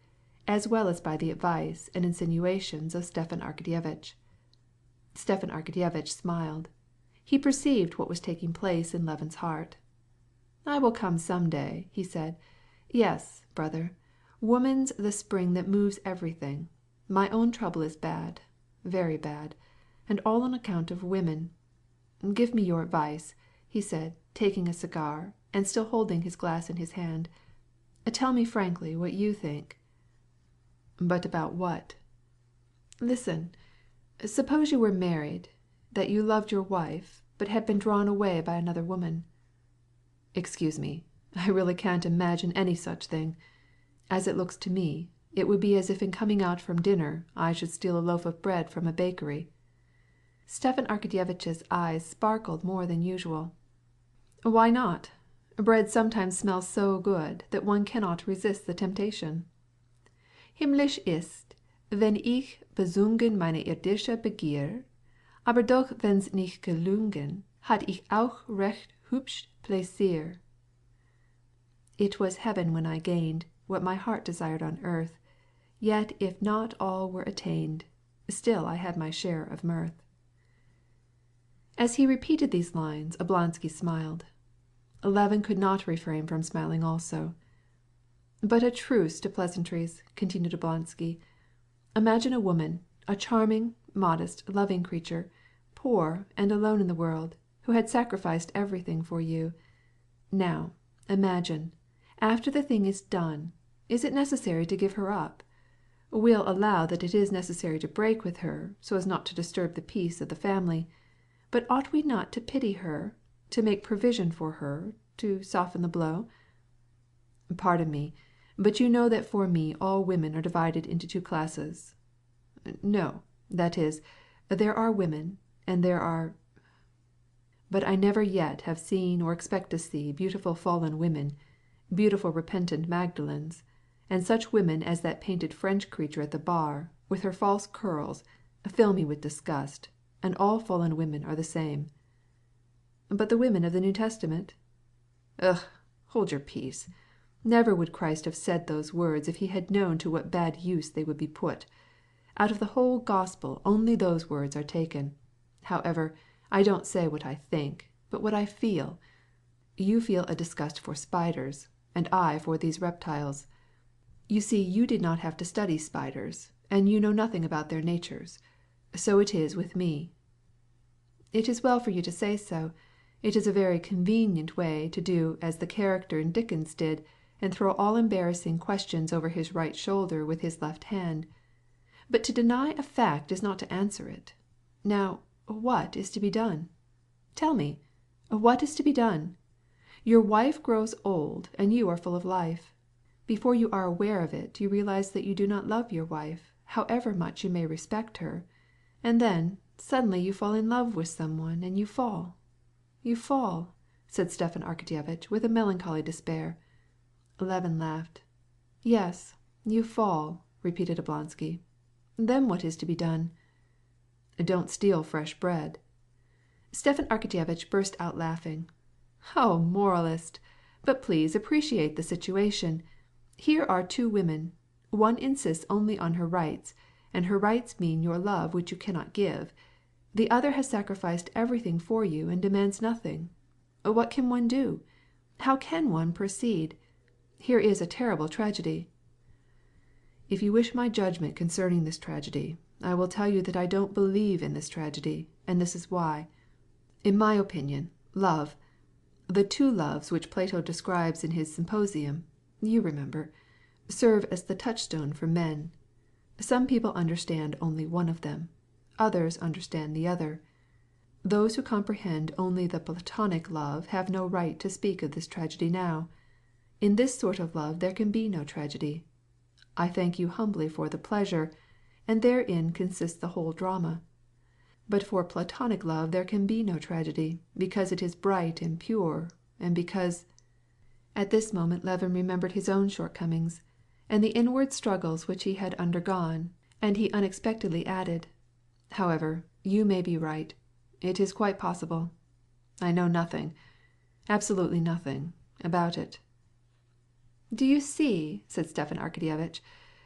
as well as by the advice and insinuations of Stepan Arkadyevitch. Stepan Arkadyevitch smiled. He perceived what was taking place in Levin's heart. "I will come some day," he said. "Yes, brother, woman's the spring that moves everything. My own trouble is bad, very bad, and all on account of women. Give me your advice," he said, taking a cigar, and still holding his glass in his hand. "Tell me frankly what you think." "But about what?" "Listen. Suppose you were married, that you loved your wife, but had been drawn away by another woman." "Excuse me, I really can't imagine any such thing. As it looks to me, it would be as if in coming out from dinner I should steal a loaf of bread from a bakery." Stepan Arkadyevitch's eyes sparkled more than usual. "Why not? Bread sometimes smells so good that one cannot resist the temptation. Himmlisch ist, wenn ich besungen meine irdische Begier, aber doch wenn's nicht gelungen, hat ich auch recht hübsch Plaisir. It was heaven when I gained what my heart desired on earth, yet if not all were attained, still I had my share of mirth." As he repeated these lines, Oblonsky smiled. Levin could not refrain from smiling also. "But a truce to pleasantries," continued Oblonsky. "Imagine a woman, a charming, modest, loving creature, poor and alone in the world, who had sacrificed everything for you. Now, imagine, after the thing is done, is it necessary to give her up? We'll allow that it is necessary to break with her, so as not to disturb the peace of the family. But ought we not to pity her, to make provision for her, to soften the blow? Pardon me, but you know that for me all women are divided into two classes. No, that is, there are women, and there are... But I never yet have seen or expect to see beautiful fallen women, beautiful repentant Magdalens, and such women as that painted French creature at the bar, with her false curls, fill me with disgust, and all fallen women are the same. But the women of the New Testament? Ugh, hold your peace. Never would Christ have said those words if he had known to what bad use they would be put. Out of the whole gospel only those words are taken. However, I don't say what I think, but what I feel. You feel a disgust for spiders, and I for these reptiles. You see, you did not have to study spiders, and you know nothing about their natures. So it is with me." "It is well for you to say so. It is a very convenient way to do as the character in Dickens did, and throw all embarrassing questions over his right shoulder with his left hand. But to deny a fact is not to answer it. Now, what is to be done? Tell me, what is to be done? Your wife grows old, and you are full of life. Before you are aware of it, you realize that you do not love your wife, however much you may respect her. And then, suddenly you fall in love with someone, and you fall. You fall," said Stepan Arkadyevitch with a melancholy despair. Levin laughed. "Yes, you fall," repeated Oblonsky. "Then what is to be done?" "Don't steal fresh bread." Stepan Arkadyevitch burst out laughing. "Oh, moralist! But please appreciate the situation. Here are two women. One insists only on her rights, and her rights mean your love which you cannot give. The other has sacrificed everything for you and demands nothing. What can one do? How can one proceed? Here is a terrible tragedy." "If you wish my judgment concerning this tragedy, I will tell you that I don't believe in this tragedy, and this is why. In my opinion, love, the two loves which Plato describes in his Symposium, you remember, serve as the touchstone for men. Some people understand only one of them. Others understand the other. Those who comprehend only the Platonic love have no right to speak of this tragedy now. In this sort of love there can be no tragedy. I thank you humbly for the pleasure, and therein consists the whole drama. But for Platonic love there can be no tragedy, because it is bright and pure, and because—" At this moment Levin remembered his own shortcomings, and the inward struggles which he had undergone, and he unexpectedly added, "However, you may be right. It is quite possible. I know nothing, absolutely nothing, about it." "Do you see," said Stepan Arkadyevitch,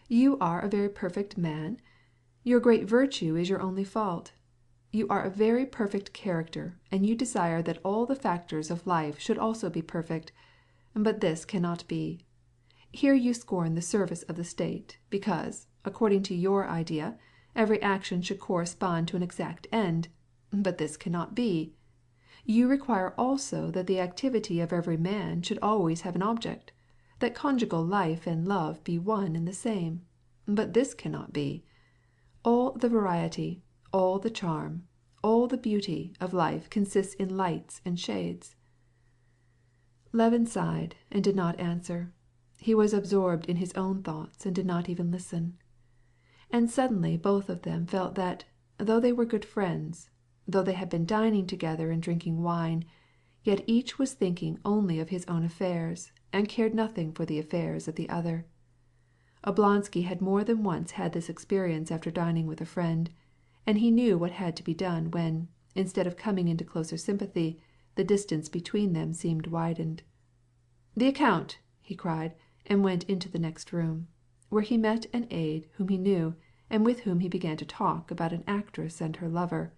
"you are a very perfect man. Your great virtue is your only fault. You are a very perfect character, and you desire that all the factors of life should also be perfect. But this cannot be. Here you scorn the service of the state, because, according to your idea, every action should correspond to an exact end. But this cannot be. You require also that the activity of every man should always have an object, that conjugal life and love be one and the same. But this cannot be. All the variety, all the charm, all the beauty of life consists in lights and shades." Levin sighed and did not answer. He was absorbed in his own thoughts and did not even listen. And suddenly both of them felt that, though they were good friends, though they had been dining together and drinking wine, yet each was thinking only of his own affairs, and cared nothing for the affairs of the other. Oblonsky had more than once had this experience after dining with a friend, and he knew what had to be done when, instead of coming into closer sympathy, the distance between them seemed widened. "The account!" he cried, and went into the next room, where he met an aide whom he knew, and with whom he began to talk about an actress and her lover.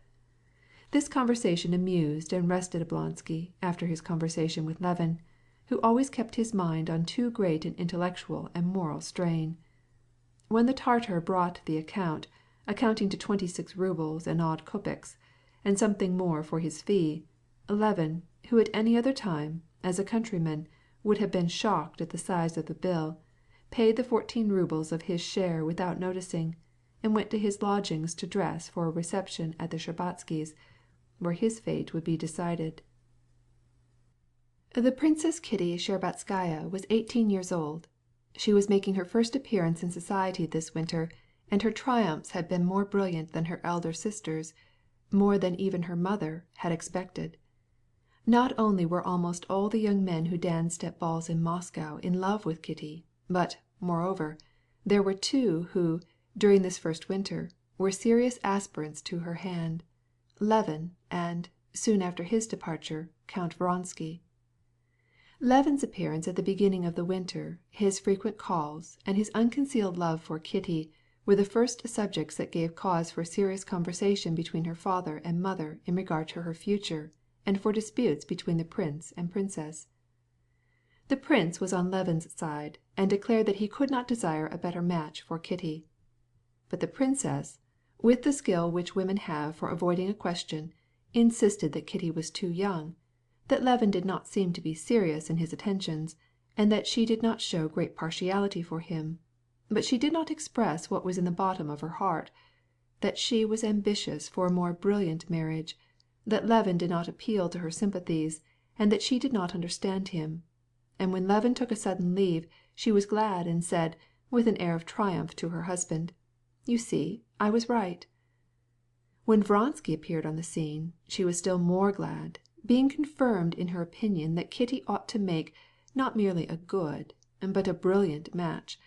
This conversation amused and rested Oblonsky after his conversation with Levin, who always kept his mind on too great an intellectual and moral strain. When the Tartar brought the account, accounting to 26 rubles and odd kopecks, and something more for his fee, Levin, who at any other time, as a countryman, would have been shocked at the size of the bill, paid the 14 rubles of his share without noticing, and went to his lodgings to dress for a reception at the Shtcherbatskys', where his fate would be decided. The Princess Kitty Shtcherbatskaya was 18 years old. She was making her first appearance in society this winter, and her triumphs had been more brilliant than her elder sisters, more than even her mother, had expected. Not only were almost all the young men who danced at balls in Moscow in love with Kitty, but, moreover, there were two who, during this first winter, were serious aspirants to her hand: Levin and, soon after his departure, Count Vronsky. Levin's appearance at the beginning of the winter, his frequent calls, and his unconcealed love for Kitty were the first subjects that gave cause for serious conversation between her father and mother in regard to her future, and for disputes between the prince and princess. The prince was on Levin's side, and declared that he could not desire a better match for Kitty. But the princess, with the skill which women have for avoiding a question, insisted that Kitty was too young, that Levin did not seem to be serious in his attentions, and that she did not show great partiality for him, but she did not express what was in the bottom of her heart, that she was ambitious for a more brilliant marriage, that Levin did not appeal to her sympathies, and that she did not understand him. And when Levin took a sudden leave, she was glad and said, with an air of triumph to her husband, "You see, I was right." When Vronsky appeared on the scene, she was still more glad, being confirmed in her opinion that Kitty ought to make not merely a good, but a brilliant match.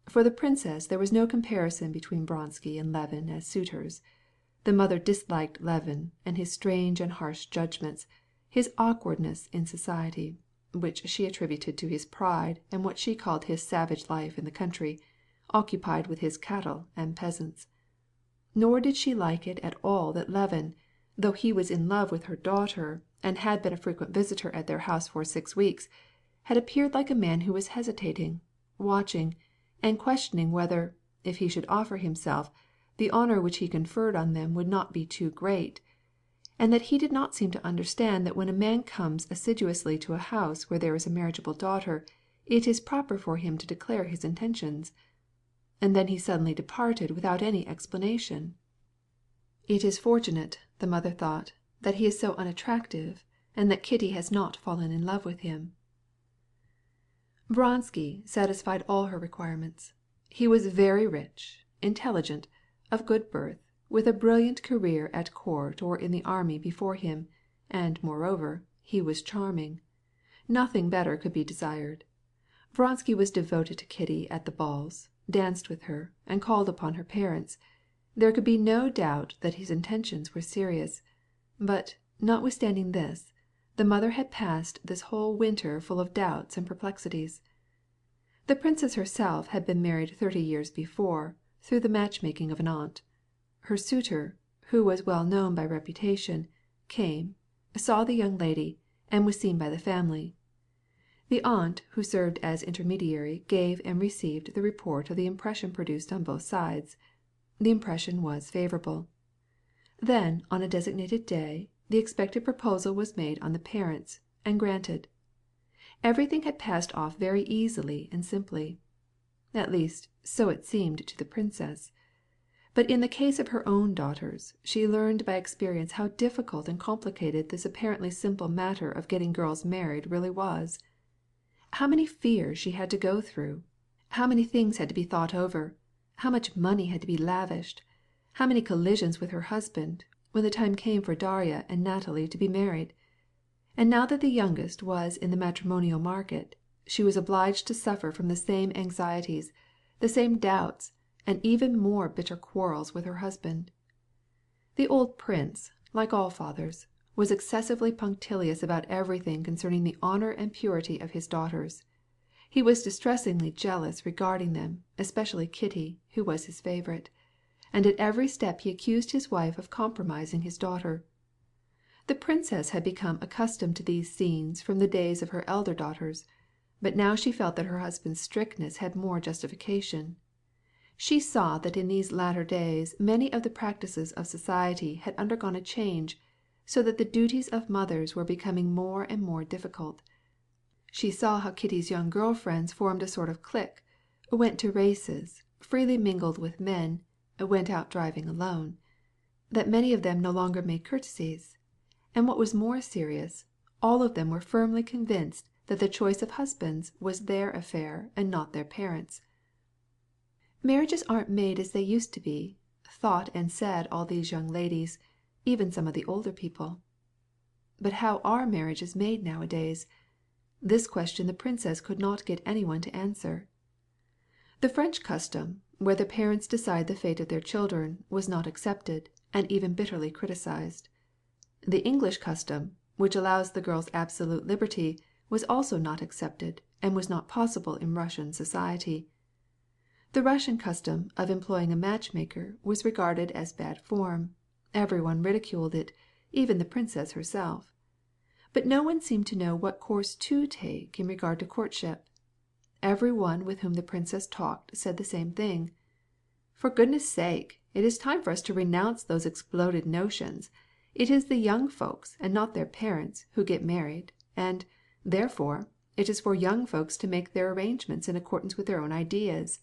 For the princess there was no comparison between Vronsky and Levin as suitors. The mother disliked Levin and his strange and harsh judgments, his awkwardness in society, which she attributed to his pride and what she called his savage life in the country, occupied with his cattle and peasants. Nor did she like it at all that Levin, though he was in love with her daughter and had been a frequent visitor at their house for 6 weeks, had appeared like a man who was hesitating, watching, and questioning whether, if he should offer himself, the honor which he conferred on them would not be too great, and that he did not seem to understand that when a man comes assiduously to a house where there is a marriageable daughter, it is proper for him to declare his intentions. And then he suddenly departed without any explanation. It is fortunate, the mother thought, that he is so unattractive, and that Kitty has not fallen in love with him. Vronsky satisfied all her requirements. He was very rich, intelligent, of good birth, with a brilliant career at court or in the army before him, and, moreover, he was charming. Nothing better could be desired. Vronsky was devoted to Kitty at the balls, danced with her, and called upon her parents. There could be no doubt that his intentions were serious. But, notwithstanding this, the mother had passed this whole winter full of doubts and perplexities. The princess herself had been married 30 years before, through the matchmaking of an aunt. Her suitor, who was well known by reputation, came, saw the young lady, and was seen by the family. The aunt who served as intermediary gave and received the report of the impression produced on both sides. The impression was favorable. Then, on a designated day, the expected proposal was made on the parents, and granted. Everything had passed off very easily and simply. At least, so it seemed to the princess. But in the case of her own daughters, she learned by experience how difficult and complicated this apparently simple matter of getting girls married really was. How many fears she had to go through, how many things had to be thought over, how much money had to be lavished, how many collisions with her husband, when the time came for Darya and Natalie to be married. And now that the youngest was in the matrimonial market, she was obliged to suffer from the same anxieties, the same doubts, and even more bitter quarrels with her husband. The old prince, like all fathers, was excessively punctilious about everything concerning the honor and purity of his daughters. He was distressingly jealous regarding them, especially Kitty, who was his favorite, and at every step he accused his wife of compromising his daughter. The princess had become accustomed to these scenes from the days of her elder daughters, but now she felt that her husband's strictness had more justification. She saw that in these latter days many of the practices of society had undergone a change, so that the duties of mothers were becoming more and more difficult. She saw how Kitty's young girl friends formed a sort of clique, went to races, freely mingled with men, went out driving alone, that many of them no longer made courtesies, and what was more serious, all of them were firmly convinced that the choice of husbands was their affair and not their parents'. Marriages aren't made as they used to be, thought and said all these young ladies, even some of the older people. But how are marriages made nowadays? This question the princess could not get anyone to answer. The French custom, where the parents decide the fate of their children, was not accepted, and even bitterly criticized. The English custom, which allows the girls absolute liberty, was also not accepted, and was not possible in Russian society. The Russian custom of employing a matchmaker was regarded as bad form. Everyone ridiculed it, even the princess herself. But no one seemed to know what course to take in regard to courtship. Every one with whom the princess talked said the same thing. For goodness' sake, it is time for us to renounce those exploded notions. It is the young folks and not their parents who get married, and, therefore, it is for young folks to make their arrangements in accordance with their own ideas."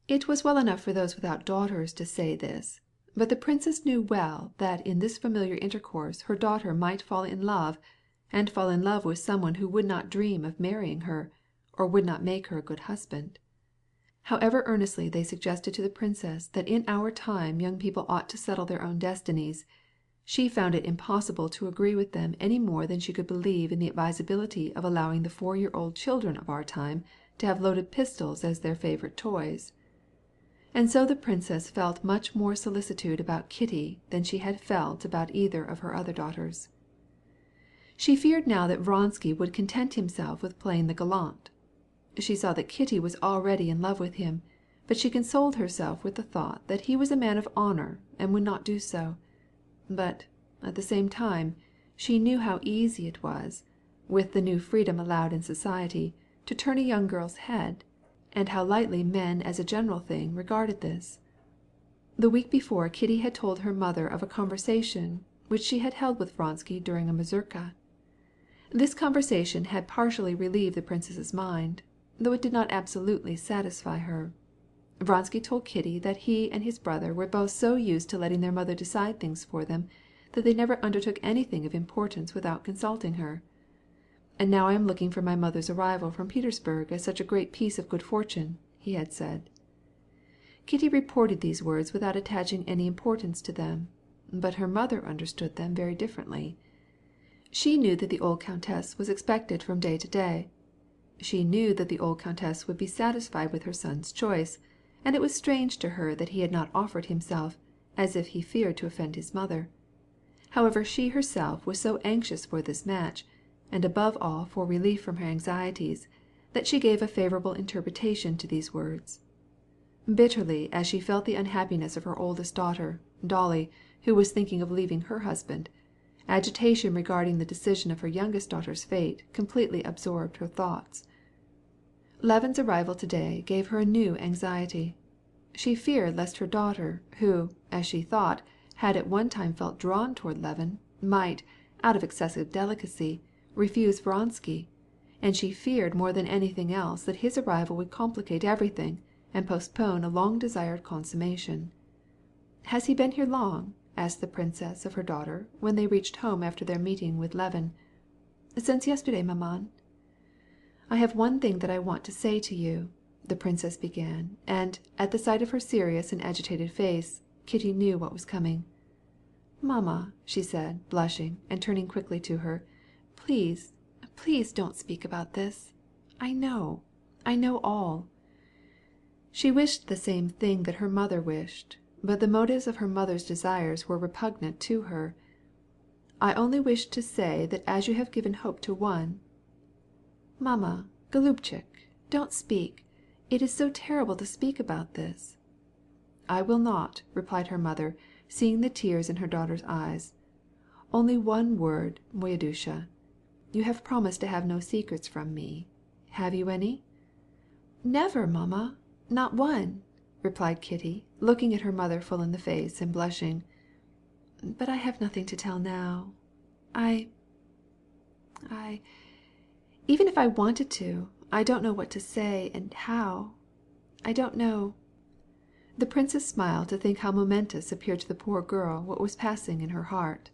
It was well enough for those without daughters to say this, but the princess knew well that in this familiar intercourse her daughter might fall in love, and fall in love with someone who would not dream of marrying her, or would not make her a good husband. However earnestly they suggested to the princess that in our time young people ought to settle their own destinies, she found it impossible to agree with them any more than she could believe in the advisability of allowing the 4-year-old children of our time to have loaded pistols as their favorite toys. And so the princess felt much more solicitude about Kitty than she had felt about either of her other daughters. She feared now that Vronsky would content himself with playing the gallant. She saw that Kitty was already in love with him, but she consoled herself with the thought that he was a man of honor and would not do so. But, at the same time, she knew how easy it was, with the new freedom allowed in society, to turn a young girl's head, and how lightly men as a general thing regarded this. The week before Kitty had told her mother of a conversation which she had held with Vronsky during a mazurka. This conversation had partially relieved the princess's mind, though it did not absolutely satisfy her. Vronsky told Kitty that he and his brother were both so used to letting their mother decide things for them, that they never undertook anything of importance without consulting her. "And now I am looking for my mother's arrival from Petersburg as such a great piece of good fortune," he had said. Kitty reported these words without attaching any importance to them, but her mother understood them very differently. She knew that the old countess was expected from day to day. She knew that the old countess would be satisfied with her son's choice, and it was strange to her that he had not offered himself, as if he feared to offend his mother. However, she herself was so anxious for this match, and above all for relief from her anxieties, that she gave a favorable interpretation to these words. Bitterly as she felt the unhappiness of her oldest daughter, Dolly, who was thinking of leaving her husband, agitation regarding the decision of her youngest daughter's fate completely absorbed her thoughts. Levin's arrival today gave her a new anxiety. She feared lest her daughter, who, as she thought, had at one time felt drawn toward Levin, might, out of excessive delicacy, refuse Vronsky, and she feared more than anything else that his arrival would complicate everything and postpone a long-desired consummation. "Has he been here long?" asked the princess of her daughter when they reached home after their meeting with Levin. "Since yesterday, maman." "I have one thing that I want to say to you," the princess began, and, at the sight of her serious and agitated face, Kitty knew what was coming. "Mamma," she said, blushing, and turning quickly to her, "please, please don't speak about this. I know all." She wished the same thing that her mother wished, but the motives of her mother's desires were repugnant to her. "I only wish to say that as you have given hope to one—" "Mamma, Golubchik, don't speak. It is so terrible to speak about this." "I will not," replied her mother, seeing the tears in her daughter's eyes. "Only one word, Moyadusha. You have promised to have no secrets from me. Have you any?" "Never, mamma, not one," replied Kitty, looking at her mother full in the face and blushing. "But I have nothing to tell now. Even if I wanted to, I don't know what to say and how. I don't know." The princess smiled to think how momentous appeared to the poor girl what was passing in her heart.